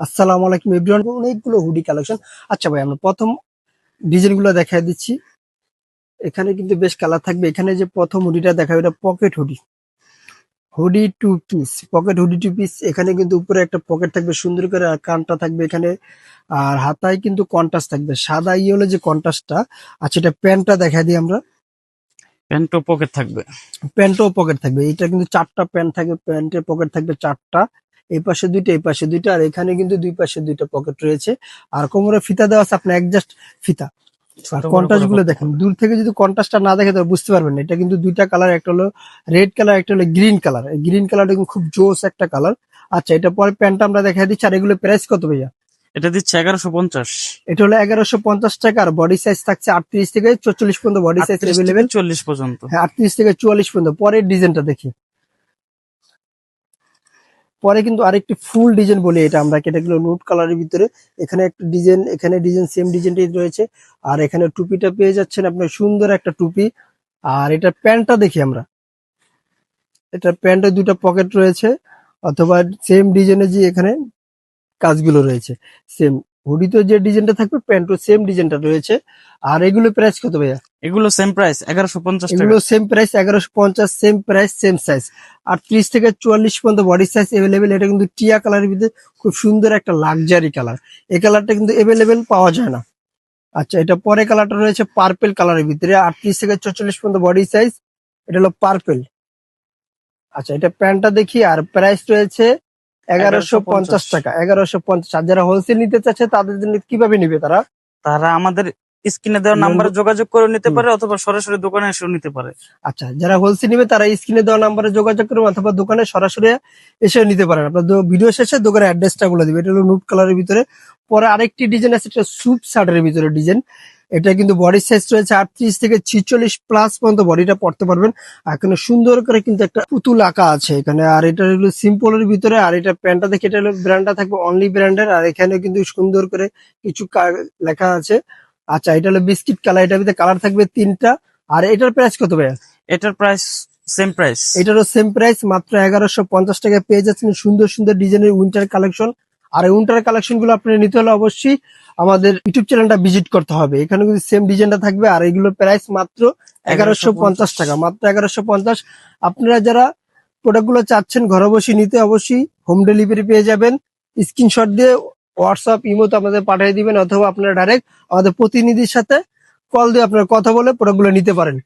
আসসালামু আলাইকুম এভরিওয়ান, অনেকগুলো হুডি কালেকশন। আচ্ছা ভাই, আমরা প্রথম ডিজাইনগুলো দেখাই দিচ্ছি। এখানে কিন্তু বেশ কালার থাকবে। এখানে যে প্রথম হুডিটা দেখাবে এটা pocket hoodie, hoodie two piece, pocket hoodie two piece. এখানে কিন্তু উপরে একটা পকেট থাকবে সুন্দর করে, আর কানটা থাকবে এখানে, আর হাতায় কিন্তু কন্ট্রাস্ট থাকবে, সাদা হলো যে কন্ট্রাস্টটা। আচ্ছা, এটা প্যান্টটা দেখাই দিই আমরা। প্যান্টও পকেট থাকবে। প্যান্টও পকেট থাকবে। এটা কিন্তু চারটা প্যান্ট থাকবে, প্যান্টের পকেট থাকবে চারটা, এই পাশে দুইটা এই পাশে দুইটা, আর এখানে কিন্তু দুই পাশে দুইটা পকেট রয়েছে। আর কোমরে ফিতা দেওয়া আছে, আপনার একজাস্ট ফিতা। আর কন্ট্রাস্ট গুলো দেখেন, দূর থেকে যদি কন্ট্রাস্টটা না দেখে তবে বুঝতে পারবেন না। এটা কিন্তু দুইটা কালার, একটা হলো রেড কালার, একটা হলো গ্রিন কালার। এই গ্রিন কালারটা কিন্তু খুব জোস একটা কালার। আচ্ছা, এটা পরে প্যান্টটা আমরা দেখাই দিচ্ছি। আর এগুলো প্রাইস কত ভাইয়া? এটা দিচ্ছে 1150। এটা হলো 1150 টাকা। আর বডি সাইজ থাকছে 38 থেকে 44 পর্যন্ত বডি সাইজ 38 থেকে অ্যাভেলেবেল। 40 পর্যন্ত। হ্যাঁ, 38 থেকে 44 পর্যন্ত। পরের ডিজাইনটা দেখি। পরে কিন্তু আরেকটি ফুল ডিজাইন বলি এটা আমরা, এটা গুলো নুট কালারের ভিতরে। এখানে একটা ডিজাইন, এখানে ডিজাইন, সেম ডিজাইনটাই রয়েছে। আর এখানে টুপিটা পেয়ে যাচ্ছেন আপনার, সুন্দর একটা টুপি। আর এটা প্যান্টটা দেখি আমরা। এটা প্যান্টের দুটো পকেট রয়েছে, অথবা সেম ডিজাইনে যে এখানে কাজগুলো রয়েছে সেম। হুডিতে যে ডিজাইনটা থাকবে প্যান্টও সেম ডিজাইনটা রয়েছে। আর এগুলো প্রাইস কত ভাইয়া? এগুলো সেম প্রাইস 1150 টাকা। এগুলো same price 1150, same price same size. 38 থেকে 44 পর্যন্ত বডি সাইজ এভেলেবেল। এটা কিন্তু টিয়া কালারের ভিতরে খুব সুন্দর একটা লাক্সারি কালার। এই কালারটা কিন্তু এভেলেবেল পাওয়া যায় না। আচ্ছা, এটা পরে কালারটা রয়েছে পার্পেল কালারের ভিতরে, 38 থেকে 44 পর্যন্ত বডি সাইজ। এটা হলো পার্পেল। আচ্ছা, এটা প্যান্টটা দেখি। আর প্রাইস রয়েছে 1150 টাকা, 1150। আর যারা হোলসেল নিতে চাচ্ছে তাদের জন্য কিভাবে নিবে তারা? তারা আমাদের স্ক্রিনে দেওয়া নাম্বারে যোগাযোগ করে নিতে পারে, অথবা সরাসরি দোকানে এসেও নিতে পারে। আচ্ছা, যারা হোলসেল নিবে তারা স্ক্রিনে দেওয়া নাম্বারে যোগাযোগ করবে, অথবা দোকানে সরাসরি এসে নিতে পারেন। আপনার ভিডিও শেষে দোকানের অ্যাড্রেসটা বলে দিবে। এটা হলো নুট কালারের ভিতরে। পরে আরেকটি ডিজাইন আছে, এটা স্যুট শার্টের ভিতরে ডিজাইন। এটা কিন্তু বডি সাইজ রয়েছে 38 থেকে 46 প্লাস পর্যন্ত বডিটা পড়তে পারবেন। আর এখানে সুন্দর করে কিন্তু একটা পুতুল আঁকা আছে এখানে। আর এটা হলো সিম্পলের ভিতরে। আর এটা প্যান্টটা দেখে, এটা হলো ব্র্যান্ডটা থাকবে অনলি ব্র্যান্ডের। আর এখানে কিন্তু সুন্দর করে কিছু লেখা আছে। আচ্ছা, এটা হলো বিস্কিট কালার, এটার ভিতরে কালার থাকবে তিনটা। আর এটার প্রাইস কত ভাইয়া? এটার প্রাইস সেম প্রাইস। এটারও সেম প্রাইস, মাত্র 1150 টাকায় পেয়ে যাচ্ছেন সুন্দর সুন্দর ডিজাইনের উইন্টার কালেকশন। আর এই উইন্টার কালেকশন গুলো আপনার নিতে হলে অবশ্যই আমাদের ইউটিউব চ্যানেলটা ভিজিট করতে হবে। এখানে কিন্তু সেম ডিজাইনটা থাকবে। আর এগুলোর প্রাইস মাত্র 1150 টাকা, মাত্র 1150। আপনারা যারা প্রোডাক্ট গুলো চাচ্ছেন ঘরে বসে নিতে, অবশ্যই হোম ডেলিভারি পেয়ে যাবেন। স্ক্রিনশট দিয়ে হোয়াটসঅ্যাপ, ইমোতে আমাদের পাঠিয়ে দিবেন, অথবা আপনারা ডাইরেক্ট আমাদের প্রতিনিধির সাথে কল দিয়ে আপনারা কথা বলে প্রোডাক্ট গুলো নিতে পারেন।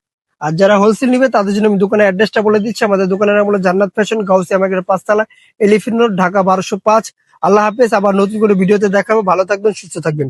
আর যারা হোলসেল নিবে তাদের জন্য আমি দোকানের অ্যাড্রেসটা বলে দিচ্ছি। আমাদের দোকানের নাম হলো জান্নাত ফ্যাশন, গাউসিয়া মার্কেটের 5 তলা, এলিফ্যান্ট রোড, ঢাকা 1205। আল্লাহ হাফেজ। আবার নতুন করে ভিডিওতে দেখাবো। ভালো থাকবেন, সুস্থ থাকবেন।